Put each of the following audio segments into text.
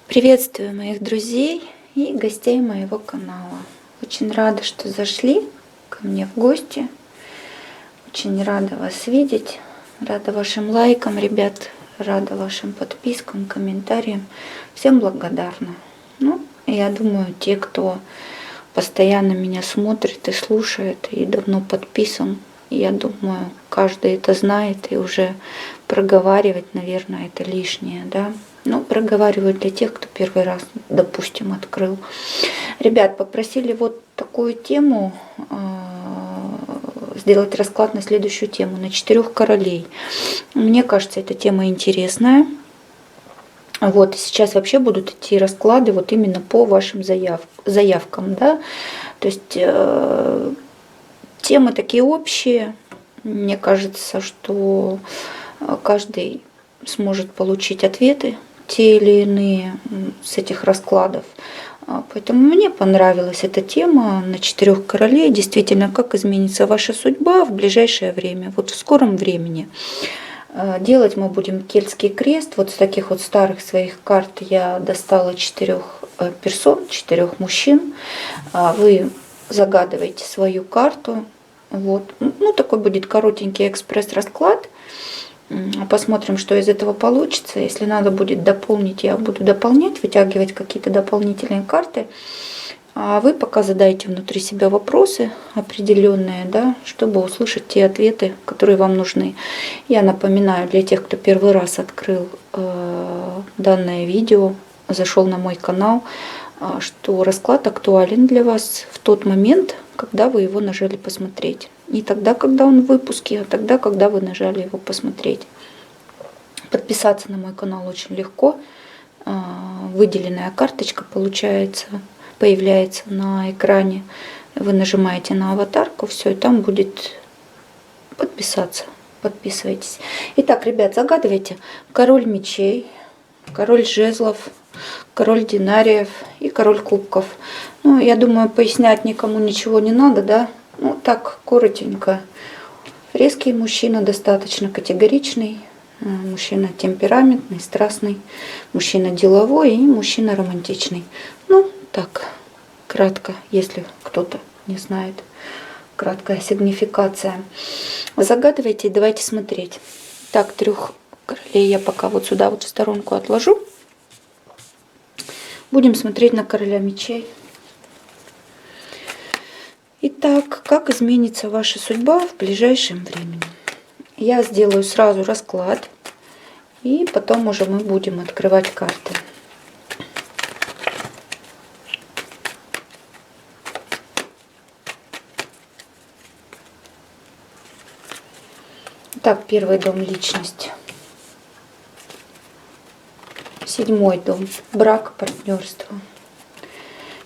Приветствую моих друзей и гостей моего канала. Очень рада, что зашли ко мне в гости. Очень рада вас видеть. Рада вашим лайкам, ребят. Рада вашим подпискам, комментариям. Всем благодарна. Ну, я думаю, те, кто постоянно меня смотрит и слушает, и давно подписан, я думаю, каждый это знает, и уже проговаривать, наверное, это лишнее, да. Ну, проговариваю для тех, кто первый раз, допустим, открыл. Ребят, попросили вот такую тему, сделать расклад на следующую тему, на 4 королей. Мне кажется, эта тема интересная. Вот, сейчас вообще будут идти расклады вот именно по вашим заявкам, да. То есть темы такие общие. Мне кажется, что каждый сможет получить ответы те или иные с этих раскладов. Поэтому мне понравилась эта тема на 4 королей. Действительно, как изменится ваша судьба в ближайшее время, вот в скором времени. Делать мы будем кельтский крест. Вот с таких вот старых своих карт я достала 4 персон, 4 мужчин. Вы загадываете свою карту. Вот. Ну, такой будет коротенький экспресс-расклад. Посмотрим, что из этого получится. Если надо будет дополнить, я буду дополнять, вытягивать какие-то дополнительные карты. А вы пока задайте внутри себя вопросы определенные, да, чтобы услышать те ответы, которые вам нужны. Я напоминаю для тех, кто первый раз открыл данное видео, зашел на мой канал, что расклад актуален для вас в тот момент, когда вы его нажали посмотреть. Не тогда, когда он в выпуске, а тогда, когда вы нажали его посмотреть. Подписаться на мой канал очень легко. Выделенная карточка появляется на экране. Вы нажимаете на аватарку, все, и там будет подписаться. Подписывайтесь. Итак, ребят, загадывайте король мечей, король жезлов, король динариев и король кубков. Ну, я думаю, пояснять никому ничего не надо, да? Ну, так, коротенько. Резкий мужчина, достаточно категоричный. Мужчина темпераментный, страстный. Мужчина деловой и мужчина романтичный. Ну, так, кратко, если кто-то не знает. Краткая сигнификация. Загадывайте и давайте смотреть. Так, 3 королей я пока вот сюда вот в сторонку отложу. Будем смотреть на короля мечей. Итак, как изменится ваша судьба в ближайшем времени? Я сделаю сразу расклад, и потом уже мы будем открывать карты. Так, 1-й дом — личность. 7-й дом — брак, партнерство.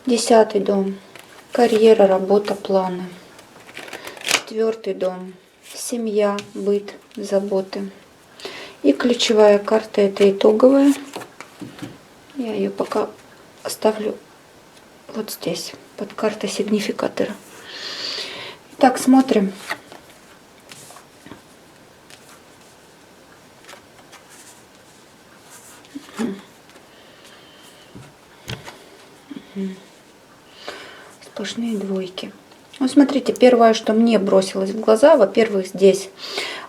10-й дом — карьера, работа, планы. 4-й дом — семья, быт, заботы. И ключевая карта — это итоговая. Я ее пока оставлю вот здесь, под картой сигнификатора. Итак, смотрим. Сплошные двойки. Ну, смотрите, первое, что мне бросилось в глаза, во-первых, здесь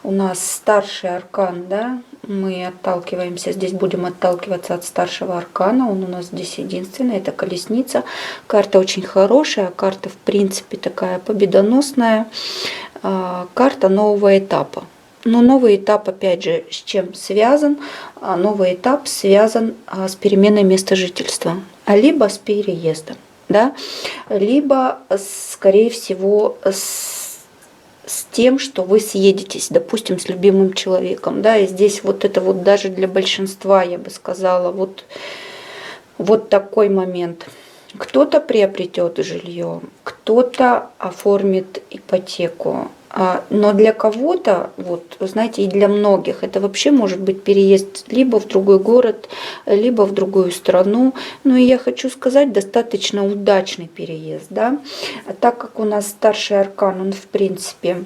у нас старший аркан, да, мы отталкиваемся, здесь будем отталкиваться от старшего аркана, он у нас здесь единственный, это колесница. Карта очень хорошая, карта, в принципе, такая победоносная, карта нового этапа. Но новый этап, опять же, с чем связан? Новый этап связан с переменой места жительства, либо с переездом, да? Либо, скорее всего, с тем, что вы съедетесь, допустим, с любимым человеком. Да? И здесь вот это вот даже для большинства, я бы сказала, вот такой момент. Кто-то приобретет жилье, кто-то оформит ипотеку. Но для кого-то, вот, вы знаете, и для многих это вообще может быть переезд либо в другой город, либо в другую страну. Ну и я хочу сказать, достаточно удачный переезд, да. А так как у нас старший аркан, он в принципе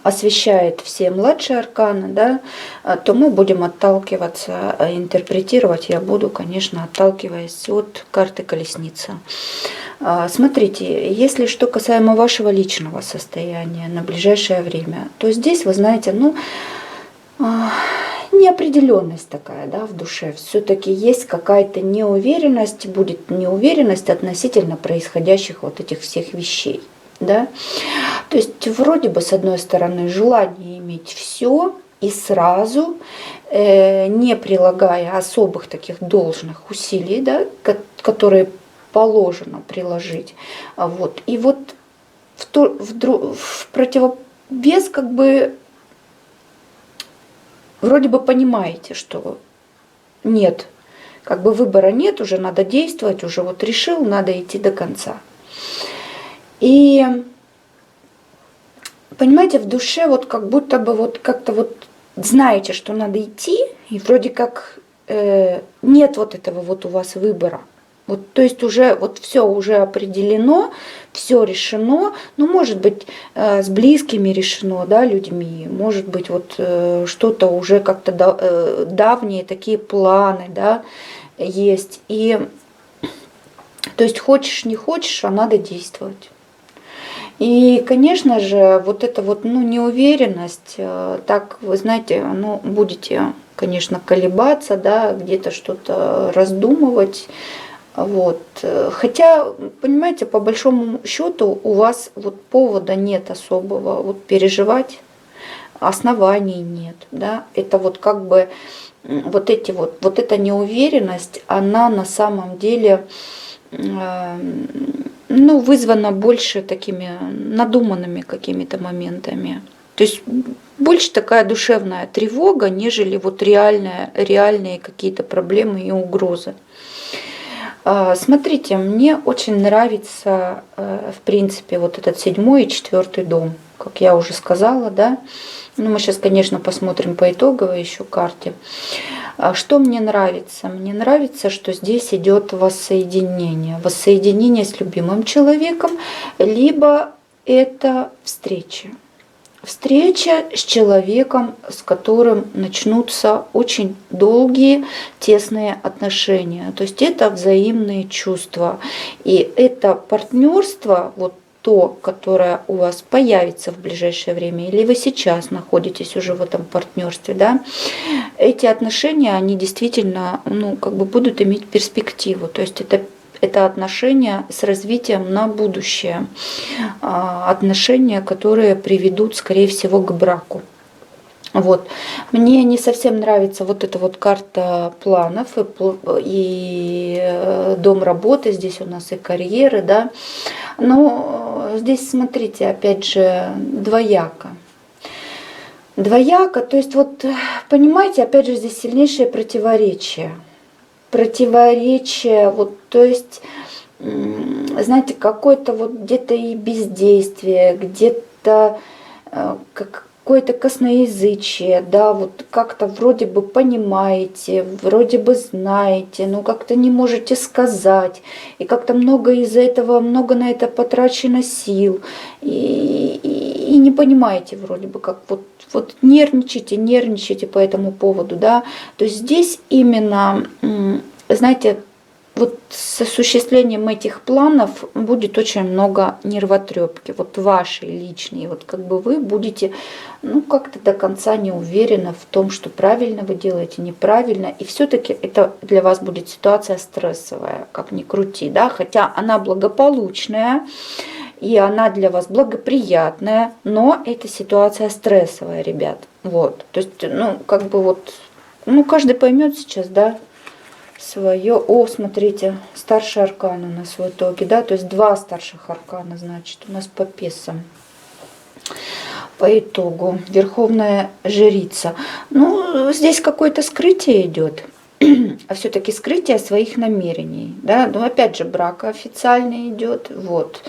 освещает все младшие арканы, да, то мы будем отталкиваться, интерпретировать я буду, конечно, отталкиваясь от карты колесница. Смотрите, если что касаемо вашего личного состояния на ближайшее время, то здесь, вы знаете, ну, неопределенность такая, да, в душе. Все-таки есть какая-то неуверенность, будет неуверенность относительно происходящих вот этих всех вещей. Да? То есть вроде бы с одной стороны желание иметь все и сразу, не прилагая особых таких должных усилий, да, которые положено приложить. Вот. И вот в противовес как бы вроде бы понимаете, что нет, как бы выбора нет, уже надо действовать, уже вот решил, надо идти до конца. И понимаете, в душе вот как будто бы вот как-то вот знаете, что надо идти, и вроде как нет вот этого вот у вас выбора. Вот, то есть уже вот все уже определено, все решено, ну, может быть, с близкими решено, да, людьми, может быть, вот что-то уже как-то давние такие планы, да, есть. И то есть хочешь, не хочешь, а надо действовать. И, конечно же, вот эта вот, ну, неуверенность, так, вы знаете, ну, будете, конечно, колебаться, да, где-то что-то раздумывать, вот. Хотя, понимаете, по большому счету у вас вот повода нет особого вот переживать, оснований нет, да, это вот как бы вот эти вот эта неуверенность, она на самом деле ну, вызвано больше такими надуманными какими-то моментами. То есть больше такая душевная тревога, нежели вот реальные какие-то проблемы и угрозы. Смотрите, мне очень нравится, в принципе, вот этот 7-й и 4-й дом, как я уже сказала, да. Ну, мы сейчас, конечно, посмотрим по итоговой еще карте. Что мне нравится? Мне нравится, что здесь идет воссоединение. Воссоединение с любимым человеком, либо это встреча. Встреча с человеком, с которым начнутся очень долгие, тесные отношения. То есть это взаимные чувства. И это партнерство, вот то, которое у вас появится в ближайшее время, или вы сейчас находитесь уже в этом партнерстве, да, эти отношения, они действительно, ну, как бы будут иметь перспективу. То есть это отношения с развитием на будущее, отношения, которые приведут, скорее всего, к браку. Вот. Мне не совсем нравится вот эта вот карта планов и дом работы, здесь у нас и карьеры, да. Но здесь, смотрите, опять же, двояко. Двояко, то есть вот, понимаете, опять же, здесь сильнейшее противоречие. Противоречие, вот, то есть, знаете, какое-то вот где-то и бездействие, где-то какое-то косноязычие, да, вот как-то вроде бы понимаете, вроде бы знаете, но как-то не можете сказать, и как-то много из-за этого, много на это потрачено сил, и не понимаете вроде бы, как вот нервничаете по этому поводу, да, то есть здесь именно, знаете, вот с осуществлением этих планов будет очень много нервотрепки, вот вашей личной, вот как бы вы будете, ну, как-то до конца не уверены в том, что правильно вы делаете, неправильно, и все-таки это для вас будет ситуация стрессовая, как ни крути, да, хотя она благополучная, и она для вас благоприятная, но эта ситуация стрессовая, ребят, вот, то есть, ну, как бы вот, ну, каждый поймет сейчас, да, свое. О, смотрите, старший аркан у нас в итоге, да, то есть 2 старших аркана, значит, у нас по песам. По итогу верховная жрица. Ну, здесь какое-то скрытие идет, а все-таки скрытие своих намерений, да, но опять же брак официально идет, вот.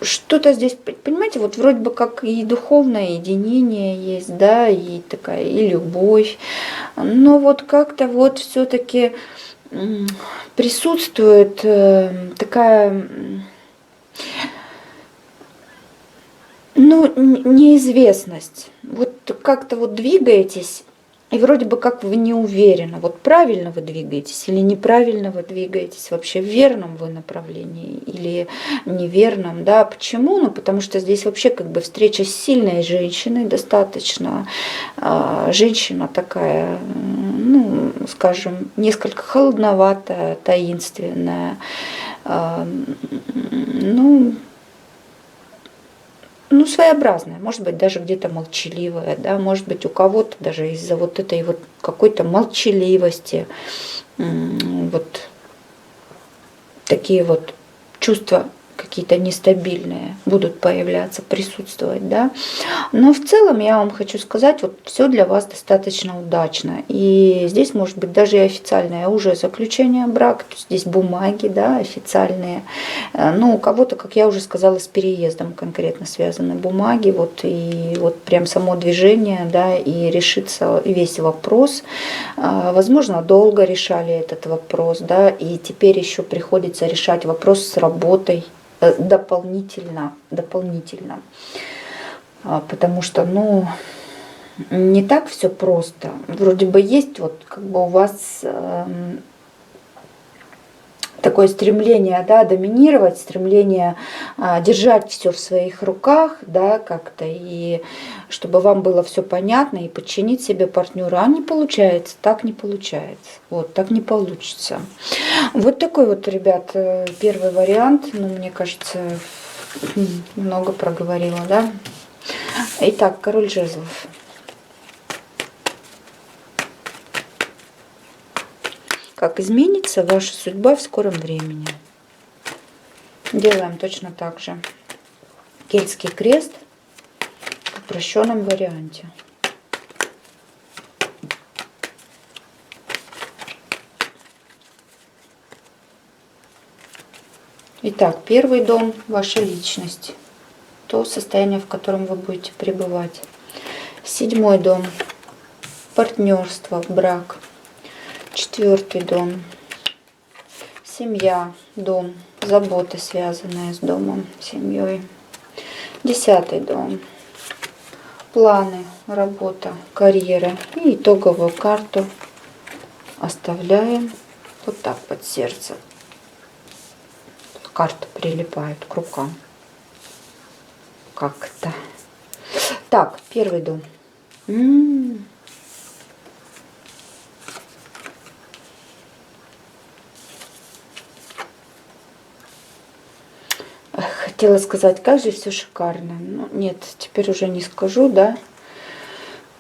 Что-то здесь, понимаете, вот вроде бы как и духовное единение есть, да, и такая, и любовь, но вот как-то вот все-таки присутствует такая, Ну, неизвестность. Вот как-то вот двигаетесь, и вроде бы как вы не уверены, вот правильно вы двигаетесь или неправильно вы двигаетесь, вообще в верном вы направлении или неверном, да, почему? Ну, потому что здесь вообще как бы встреча с сильной женщиной достаточно, женщина такая, ну, скажем, несколько холодноватая, таинственная, ну, ну, своеобразная, может быть, даже где-то молчаливая, да, может быть, у кого-то даже из-за вот этой вот какой-то молчаливости, вот такие вот чувства какие-то нестабильные будут появляться, присутствовать, да. Но в целом я вам хочу сказать, вот все для вас достаточно удачно. И здесь может быть даже и официальное уже заключение брака, то есть здесь бумаги, да, официальные. Ну, у кого-то, как я уже сказала, с переездом конкретно связаны бумаги, вот и вот прям само движение, да, и решится весь вопрос. Возможно, долго решали этот вопрос, да, и теперь еще приходится решать вопрос с работой дополнительно, потому что, ну, не так все просто. Вроде бы есть вот как бы у вас такое стремление, да, доминировать, стремление держать все в своих руках, да, как-то, и чтобы вам было все понятно, и подчинить себе партнера. А не получается, так не получается, вот, так не получится. Вот такой вот, ребят, первый вариант, ну, мне кажется, много проговорила, да. Итак, король жезлов. Как изменится ваша судьба в скором времени. Делаем точно так же. Кельтский крест в упрощенном варианте. Итак, первый дом – ваша личность. То состояние, в котором вы будете пребывать. 7-й дом – партнерство, брак. 4-й дом – семья, дом, заботы, связанные с домом, семьей. 10-й дом – планы, работа, карьера. И итоговую карту оставляем вот так под сердце. Карта прилипает к рукам. Как-то. Так, первый дом. Хотела сказать, как же все шикарно. Ну, нет, теперь уже не скажу, да.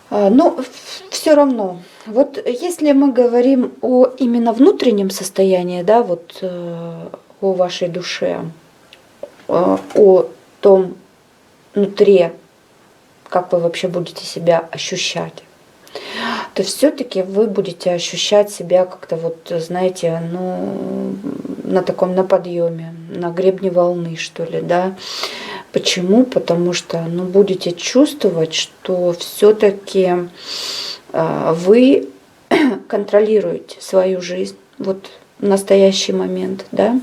Но все равно, вот если мы говорим о именно внутреннем состоянии, да, вот о вашей душе, о том внутри, как вы вообще будете себя ощущать, то все-таки вы будете ощущать себя как-то вот, знаете, ну, на таком, на подъеме, на гребне волны, что ли, да. Почему? Потому что, ну, будете чувствовать, что все-таки вы контролируете свою жизнь, вот в настоящий момент, да.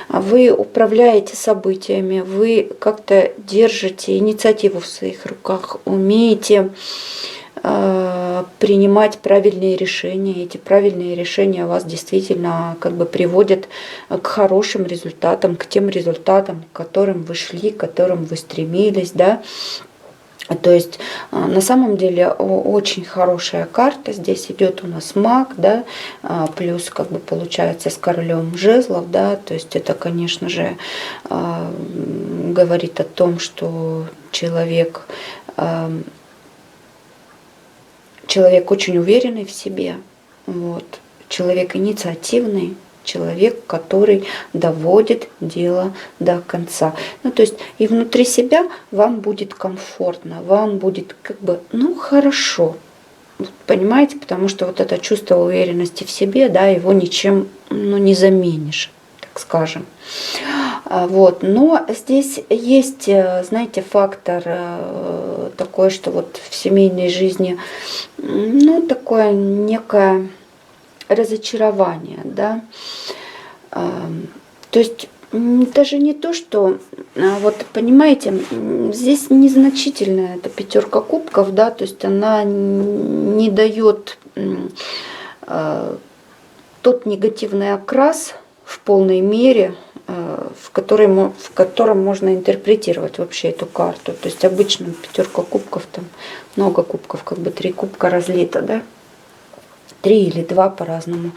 Вы управляете событиями, вы как-то держите инициативу в своих руках, умеете принимать правильные решения. Эти правильные решения вас действительно как бы приводят к хорошим результатам, к тем результатам, к которым вы шли, к которым вы стремились, да. То есть на самом деле очень хорошая карта. Здесь идет у нас маг, да, плюс как бы получается с королем жезлов, да. То есть это, конечно же, говорит о том, что человек очень уверенный в себе, вот. Человек инициативный, человек, который доводит дело до конца. Ну, то есть и внутри себя вам будет комфортно, вам будет как бы, ну, хорошо. Понимаете, потому что вот это чувство уверенности в себе, да, его ничем, ну, не заменишь, так скажем. Вот. Но здесь есть, знаете, фактор такой, что вот в семейной жизни, ну, такое некое разочарование, да. То есть даже не то, что Вот понимаете, здесь незначительная эта пятерка кубков, да, то есть она не дает тот негативный окрас в полной мере, в котором можно интерпретировать вообще эту карту. То есть обычно пятерка кубков, там много кубков, как бы 3 кубка разлито, да, 3 или 2 по-разному.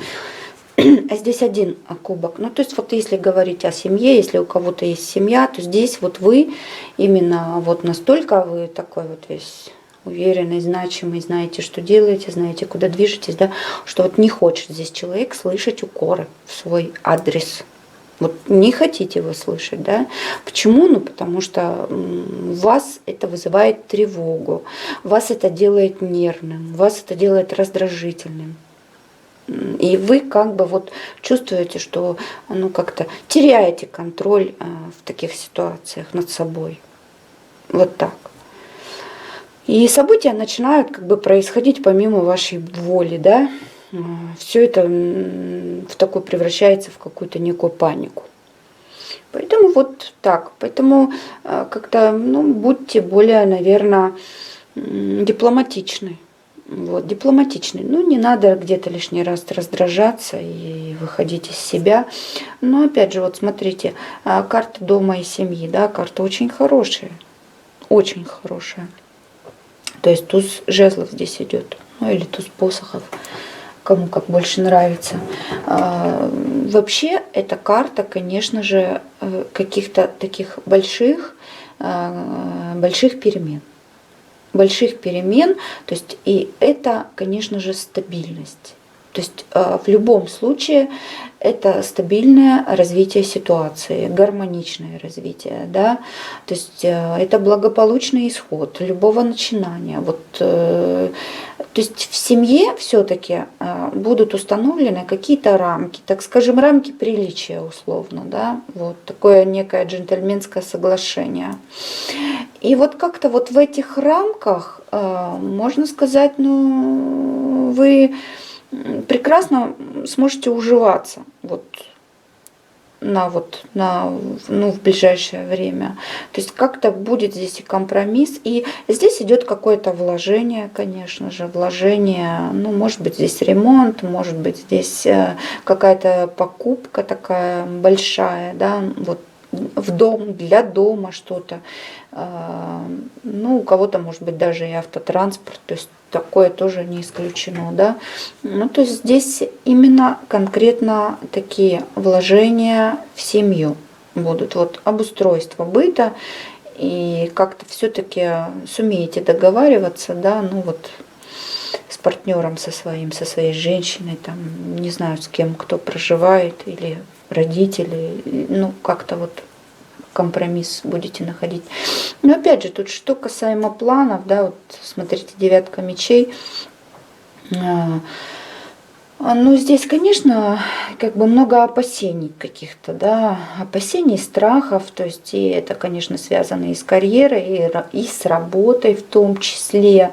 А здесь 1 кубок. Ну, то есть вот если говорить о семье, если у кого-то есть семья, то здесь вот вы именно вот настолько вы такой вот весь уверенный, значимый, знаете, что делаете, знаете, куда движетесь, да, что вот не хочет здесь человек слышать укоры в свой адрес. Вот не хотите вы слышать, да? Почему? Ну, потому что вас это вызывает тревогу, вас это делает нервным, вас это делает раздражительным. И вы как бы вот чувствуете, что ну как-то теряете контроль в таких ситуациях над собой. Вот так. И события начинают как бы происходить помимо вашей воли, да. Все это в такое превращается в какую-то некую панику. Поэтому вот так. Поэтому как-то, ну, будьте более, наверное, дипломатичны. Вот, дипломатичный. Ну, не надо где-то лишний раз раздражаться и выходить из себя. Но опять же, вот смотрите, карта дома и семьи, да, карта очень хорошая. Очень хорошая. То есть туз жезлов здесь идет. Ну, или туз посохов. Кому как больше нравится. Вообще, эта карта, конечно же, каких-то таких больших перемен. Больших перемен, то есть и это, конечно же, стабильность. То есть в любом случае это стабильное развитие ситуации, гармоничное развитие, да, то есть это благополучный исход любого начинания. Вот, то есть в семье все-таки будут установлены какие-то рамки, так скажем, рамки приличия условно, да, вот такое некое джентльменское соглашение. И вот как-то вот в этих рамках, можно сказать, ну, вы прекрасно сможете уживаться вот, ну, в ближайшее время. То есть как-то будет здесь и компромисс. И здесь идет какое-то вложение, конечно же, вложение, ну, может быть, здесь ремонт, может быть, здесь какая-то покупка такая большая, да, вот в дом, для дома что-то. Ну, у кого-то, может быть, даже и автотранспорт, то есть такое тоже не исключено, да. Ну, то есть здесь именно конкретно такие вложения в семью будут, вот обустройство быта, и как-то все-таки сумеете договариваться, да, ну вот с партнером со своей женщиной, там, не знаю, с кем, кто проживает, или родители, ну, как-то вот компромисс будете находить. Но опять же, тут что касаемо планов, да, вот смотрите, 9 мечей. Ну, здесь, конечно, как бы много опасений каких-то, да, опасений, страхов, то есть и это, конечно, связано и с карьерой, и с работой в том числе.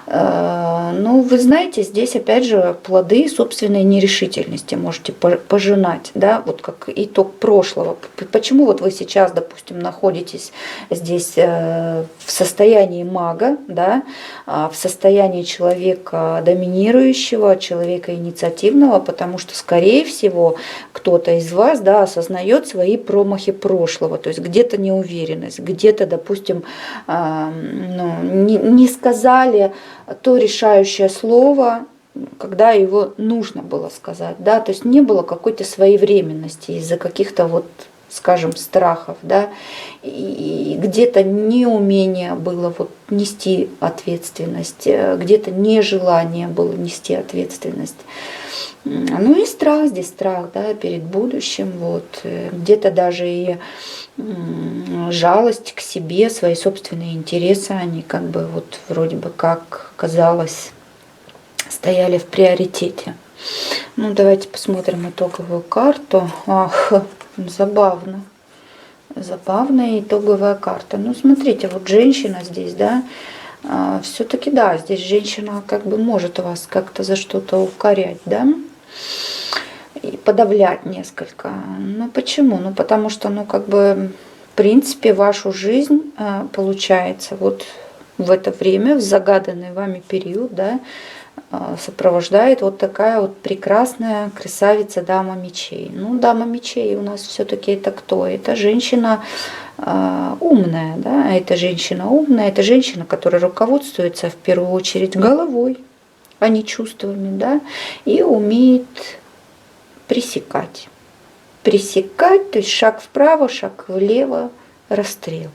Ну, вы знаете, здесь, опять же, плоды собственной нерешительности можете пожинать, да, вот как итог прошлого. Почему вот вы сейчас, допустим, находитесь здесь в состоянии мага, да, в состоянии человека доминирующего, человека инициативного, потому что, скорее всего, кто-то из вас, да, осознает свои промахи прошлого, то есть где-то неуверенность, где-то, допустим, ну, не сказали то решающее слово, когда его нужно было сказать, да, то есть не было какой-то своевременности из-за каких-то вот, скажем, страхов, да, и где-то неумение было вот нести ответственность, где-то нежелание было нести ответственность. Ну и страх, здесь страх, да, перед будущим, вот, где-то даже и жалость к себе, свои собственные интересы, они как бы вот вроде бы как казалось стояли в приоритете. Ну, давайте посмотрим итоговую карту. Ах, забавно. Забавная итоговая карта. Ну, смотрите, вот женщина здесь, да, все-таки, да, здесь женщина как бы может вас как-то за что-то укорять, да, и подавлять несколько. Ну, почему? Ну, потому что, ну, как бы принципе, вашу жизнь, получается, вот в это время, в загаданный вами период, да, сопровождает вот такая вот прекрасная красавица дама мечей. Ну, дама мечей у нас все-таки это кто? Это женщина умная, да, это женщина умная, это женщина, которая руководствуется в первую очередь головой, а не чувствами, да, и умеет пресекать. Пресекать, то есть шаг вправо, шаг влево, расстрел.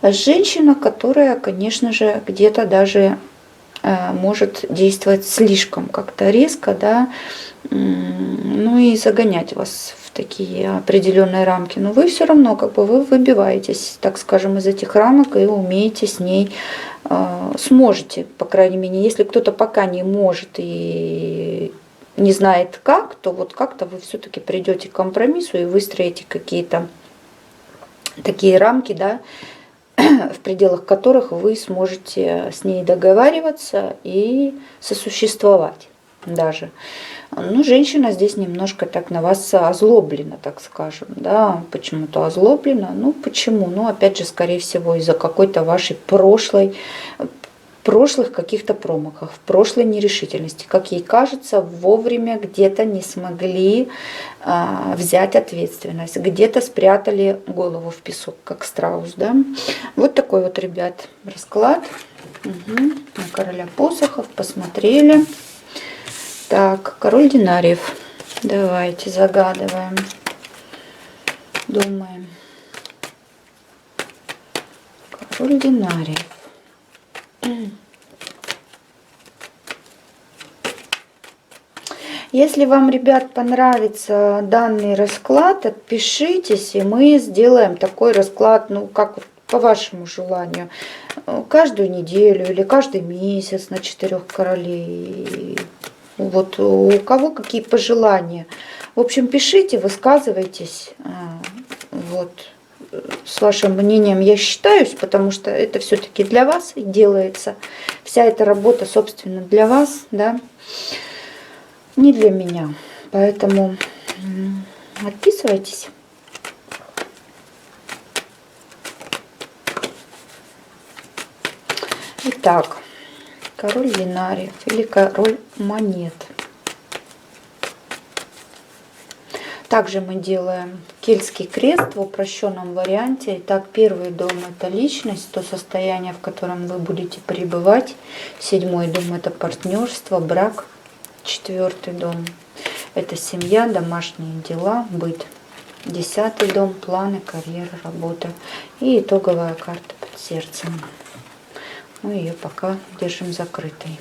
Женщина, которая, конечно же, где-то даже может действовать слишком как-то резко, да, ну и загонять вас в такие определенные рамки. Но вы все равно как бы вы выбиваетесь, так скажем, из этих рамок и умеете с ней, сможете, по крайней мере, если кто-то пока не может и не знает как, то вот как-то вы все-таки придете к компромиссу и выстроите какие-то такие рамки, да, в пределах которых вы сможете с ней договариваться и сосуществовать даже. Ну, женщина здесь немножко так на вас озлоблена, так скажем, да, почему-то озлоблена. Ну, почему? Ну, опять же, скорее всего, из-за какой-то вашей прошлых каких-то промахов, прошлой нерешительности. Как ей кажется, вовремя где-то не смогли взять ответственность, где-то спрятали голову в песок, как страус, да. Вот такой вот, ребят, расклад. Угу. На короля посохов посмотрели. Так, король динариев. Давайте загадываем, думаем. Король динариев. Если вам, ребят, понравится данный расклад, отпишитесь, и мы сделаем такой расклад, ну, как вот по вашему желанию, каждую неделю или каждый месяц на 4 королей. Вот у кого какие пожелания. В общем, пишите, высказывайтесь. Вот. С вашим мнением я считаюсь, потому что это все-таки для вас и делается. Вся эта работа, собственно, для вас, да, не для меня. Поэтому отписывайтесь. Итак, король динариев или король монет. Также мы делаем кельтский крест в упрощенном варианте. Итак, первый дом — это личность, то состояние, в котором вы будете пребывать. 7-й дом — это партнерство, брак. 4-й дом — это семья, домашние дела, быт. 10-й дом — планы, карьера, работа. И итоговая карта под сердцем. Мы ее пока держим закрытой.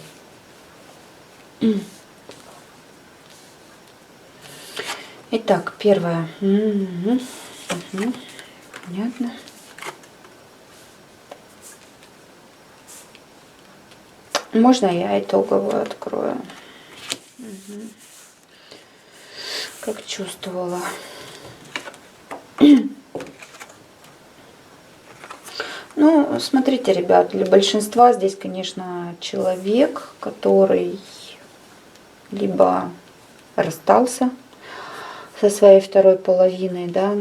Итак, первое. Понятно. Можно я итоговую открою? Как чувствовала. Ну, смотрите, ребят, для большинства здесь, конечно, человек, который либо расстался со своей второй половиной, да,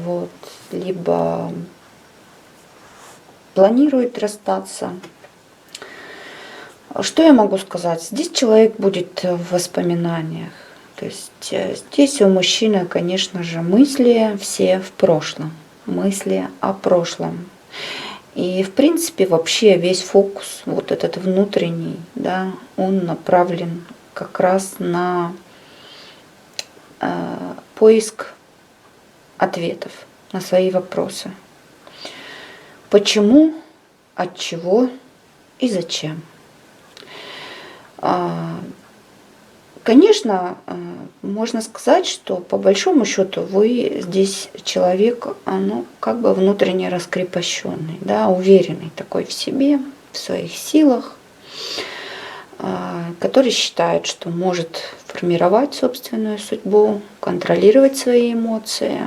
вот, либо планирует расстаться. Что я могу сказать? Здесь человек будет в воспоминаниях. То есть здесь у мужчины, конечно же, мысли все в прошлом. Мысли о прошлом. И, в принципе, вообще весь фокус, вот этот внутренний, да, он направлен как раз на поиск ответов на свои вопросы. Почему, от чего и зачем. Конечно, можно сказать, что по большому счету вы здесь человек, ну, как бы внутренне раскрепощенный, да, уверенный такой в себе, в своих силах, который считает, что может формировать собственную судьбу, контролировать свои эмоции.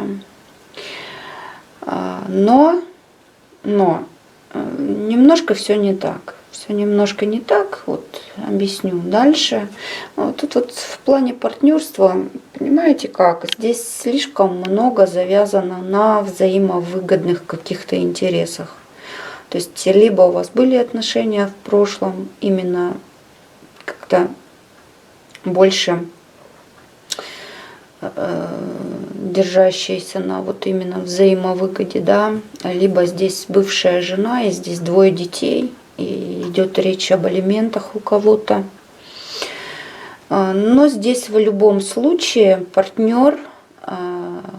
Но немножко все не так. Все немножко не так. Вот объясню дальше. Тут вот в плане партнерства понимаете как? Здесь слишком много завязано на взаимовыгодных каких-то интересах. То есть либо у вас были отношения в прошлом, именно как-то больше держащиеся на вот именно взаимовыгоде, да, либо здесь бывшая жена, и здесь двое детей, и идет речь об алиментах у кого-то. Но здесь в любом случае партнер,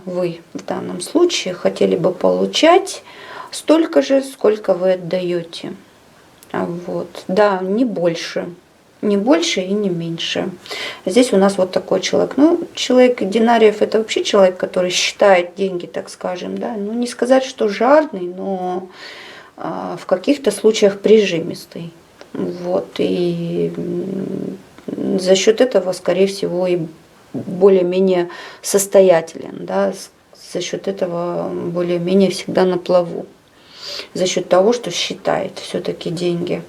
вы в данном случае хотели бы получать столько же, сколько вы отдаете. Вот. Да, не больше. Не больше и не меньше. Здесь у нас вот такой человек. Ну, человек динариев — это вообще человек, который считает деньги, так скажем, да. Ну, не сказать, что жадный, но в каких-то случаях прижимистый. Вот. И за счет этого, скорее всего, и более-менее состоятелен, да, за счет этого более-менее всегда на плаву, за счет того, что считает все-таки деньги.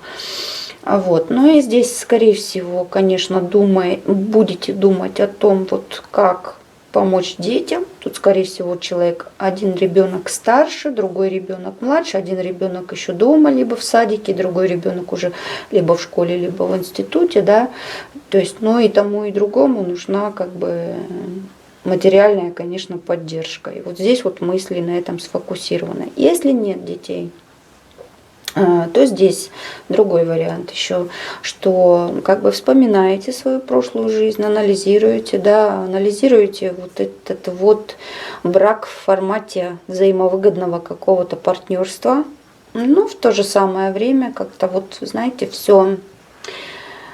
Вот. Ну и здесь, скорее всего, конечно, будете думать о том, вот как помочь детям. Тут, скорее всего, человек, один ребенок старше, другой ребенок младше, один ребенок еще дома, либо в садике, другой ребенок уже либо в школе, либо в институте, да. То есть, ну и тому, и другому нужна как бы материальная, конечно, поддержка. И вот здесь вот мысли на этом сфокусированы. Если нет детей, то здесь другой вариант еще, что как бы вспоминаете свою прошлую жизнь, анализируете, да, анализируете вот этот вот брак в формате взаимовыгодного какого-то партнерства, ну, в то же самое время как-то вот, знаете, все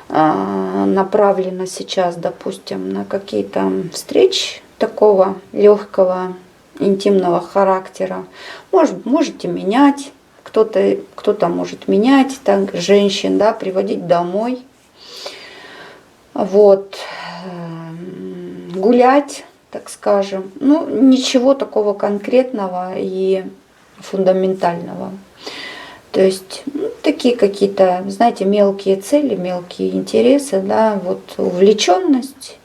направлено сейчас, допустим, на какие-то встречи такого легкого, интимного характера. Можете менять. Кто-то может менять так, женщин, да, приводить домой, вот, гулять, так скажем. Ну, ничего такого конкретного и фундаментального. То есть такие какие-то, знаете, мелкие цели, мелкие интересы, да, вот увлеченность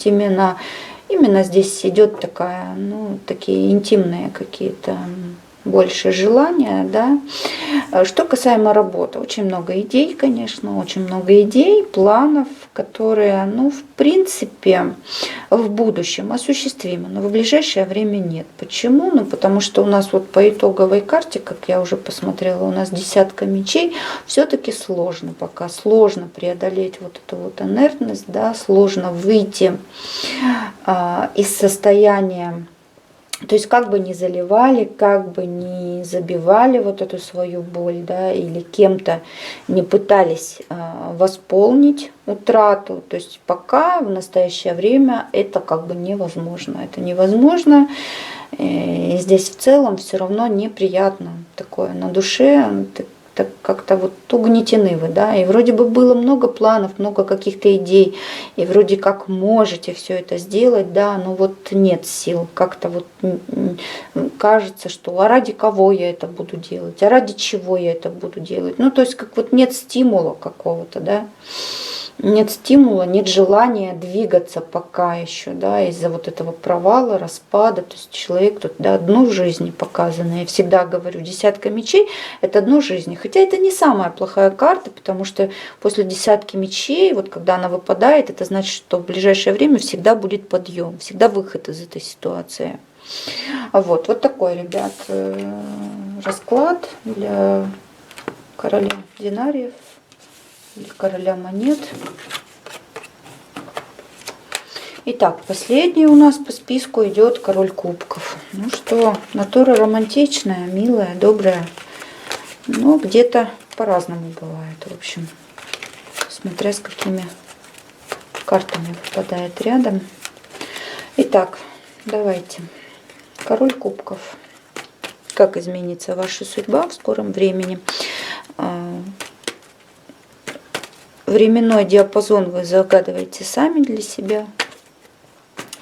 именно здесь идет такая, ну, такие интимные какие-то больше желания, да. Что касаемо работы, очень много идей, конечно, очень много идей, планов, которые, ну, в принципе, в будущем осуществимы, но в ближайшее время нет. Почему? Ну, потому что у нас вот по итоговой карте, как я уже посмотрела, у нас десятка мечей, все-таки сложно пока, сложно преодолеть вот эту вот инертность, да, сложно выйти из состояния. То есть как бы ни заливали, как бы ни забивали вот эту свою боль, да, или кем-то не пытались восполнить утрату, то есть пока в настоящее время это как бы невозможно. Это невозможно. И здесь в целом все равно неприятно такое на душе, так как-то вот угнетены вы, да, и вроде бы было много планов, много каких-то идей, и вроде как можете все это сделать, да, но вот нет сил, как-то вот кажется, что а ради кого я это буду делать, а ради чего я это буду делать, ну то есть как вот нет стимула какого-то, да. Нет стимула, нет желания двигаться пока еще, да, из-за вот этого провала, распада. То есть человек тут, да, дно в жизни показано. Я всегда говорю, десятка мечей — это дно жизни. Хотя это не самая плохая карта, потому что после десятки мечей, вот когда она выпадает, это значит, что в ближайшее время всегда будет подъем, всегда выход из этой ситуации. Вот такой, ребят, расклад для короля динариев. Или короля монет. Итак, последний у нас по списку идет король кубков. Ну что, натура романтичная, милая, добрая. Но где-то по-разному бывает, в общем. Смотря с какими картами выпадает рядом. Итак, давайте. Король кубков. Как изменится ваша судьба в скором времени? Временной диапазон вы загадываете сами для себя,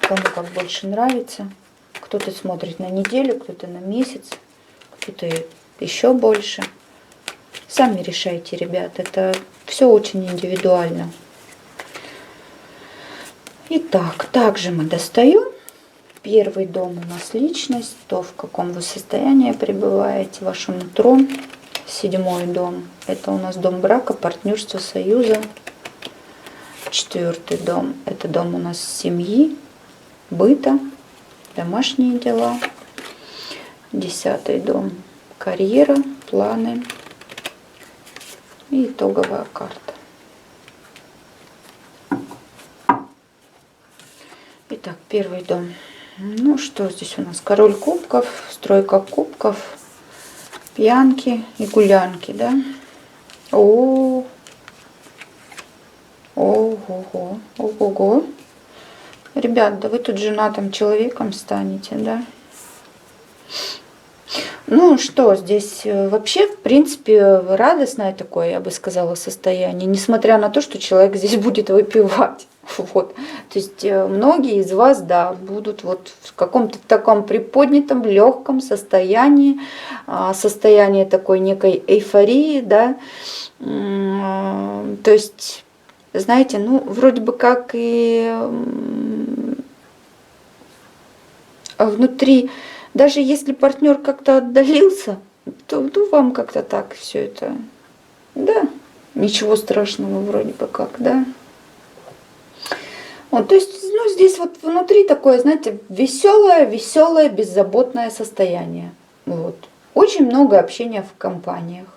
кому как больше нравится. Кто-то смотрит на неделю, кто-то на месяц, кто-то еще больше. Сами решайте, ребят, это все очень индивидуально. Итак, также мы достаем. Первый дом у нас личность, то, в каком вы состоянии пребываете, ваше нутро. 7-й дом, это у нас дом брака, партнерства, союза. 4-й дом, это дом у нас семьи, быта, домашние дела. 10-й дом, карьера, планы и итоговая карта. Итак, первый дом. Ну, что здесь у нас? Король кубков, стройка кубков, пьянки и гулянки, да? Ого, ого. Ребят, да вы тут женатым человеком станете, да? Ну что, здесь вообще, в принципе, радостное такое, я бы сказала, состояние, несмотря на то, что человек здесь будет выпивать. Вот. То есть многие из вас, да, будут вот в каком-то таком приподнятом, легком состоянии, состоянии такой некой эйфории, да. То есть, знаете, ну, вроде бы как и внутри, даже если партнер как-то отдалился, то ну, вам как-то так все это, да, ничего страшного вроде бы как, да. Вот, то есть, ну, здесь вот внутри такое, знаете, веселое, беззаботное состояние. Вот. Очень много общения в компаниях.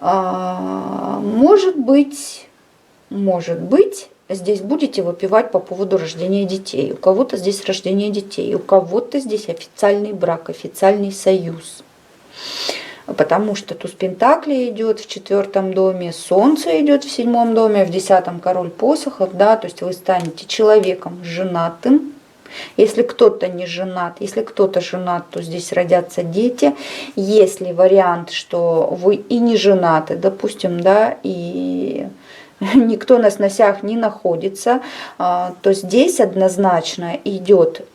Может быть, здесь будете выпивать по поводу рождения детей. У кого-то здесь рождение детей, у кого-то здесь официальный брак, официальный союз. Потому что туз пентаклей идет в 4-м доме, солнце идет в 7-м доме, в 10-м король посохов, да, то есть вы станете человеком женатым. Если кто-то не женат, если кто-то женат, то здесь родятся дети. Если вариант, что вы и не женаты, допустим, да, и никто на сносях не находится, то здесь однозначно идет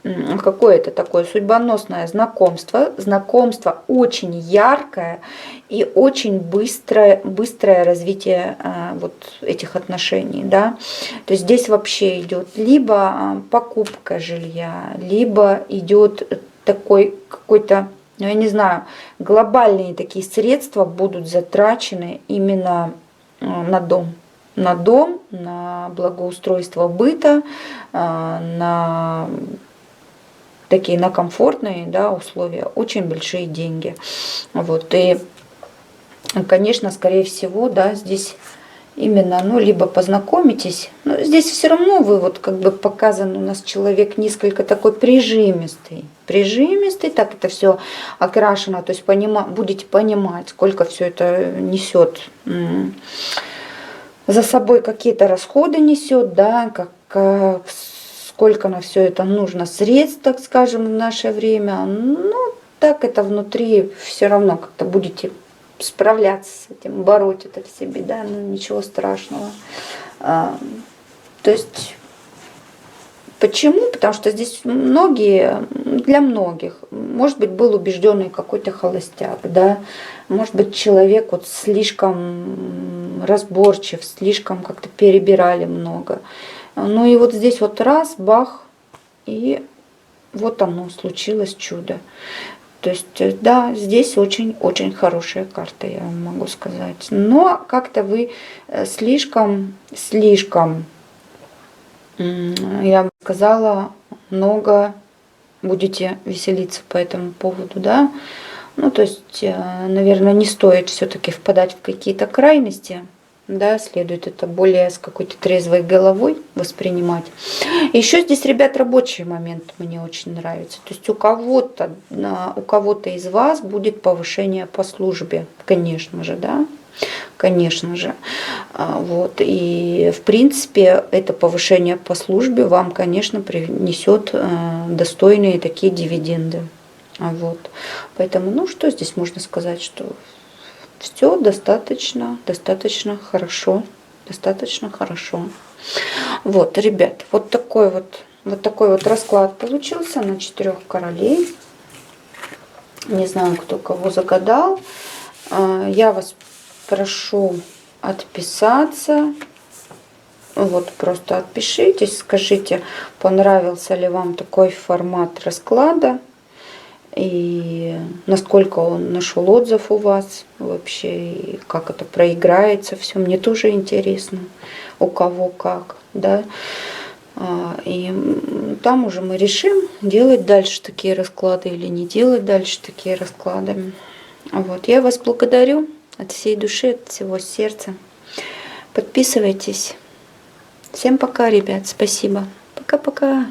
какое-то такое судьбоносное знакомство. Знакомство очень яркое и очень быстрое развитие вот этих отношений. Да? То есть здесь вообще идет либо покупка жилья, либо идет такой какой-то, ну, я не знаю, глобальные такие средства будут затрачены именно на дом. На благоустройство быта, на такие на комфортные, да, условия, очень большие деньги. Вот. И, конечно, скорее всего, да, здесь именно, ну, либо познакомитесь, но здесь все равно вы вот как бы показан у нас человек несколько такой прижимистый, так это все окрашено, то есть будете понимать, сколько все это несет за собой, какие-то расходы несет, да, сколько на все это нужно средств, так скажем, в наше время. Ну, так это внутри все равно как-то будете справляться с этим, бороть это в себе, да, ну ничего страшного. То есть, почему? Потому что здесь для многих, может быть, был убежденный какой-то холостяк, да, может быть, человек вот слишком разборчив, слишком как-то перебирали много. Ну и вот здесь вот раз, бах, и вот оно, случилось чудо. То есть, да, здесь очень-очень хорошая карта, я вам могу сказать. Но как-то вы слишком, я бы сказала, много будете веселиться по этому поводу, да. Ну, то есть, наверное, не стоит все-таки впадать в какие-то крайности, да, следует это более с какой-то трезвой головой воспринимать. Еще здесь, ребят, рабочий момент мне очень нравится. То есть у кого-то из вас будет повышение по службе, конечно же, да, конечно же. Вот. И, в принципе, это повышение по службе вам, конечно, принесет достойные такие дивиденды. Вот. Поэтому, ну, что здесь можно сказать, что все достаточно хорошо, Вот, ребят, вот такой вот расклад получился на 4 королей. Не знаю, кто кого загадал. Я вас прошу отписаться, Вот просто отпишитесь, скажите, понравился ли вам такой формат расклада и насколько он нашел отзыв у вас вообще, и как это проиграется все. Мне тоже интересно, у кого как, да. И там уже мы решим, делать дальше такие расклады или не делать дальше такие расклады. Вот, я вас благодарю от всей души, от всего сердца. Подписывайтесь. Всем пока, ребят. Спасибо. Пока-пока.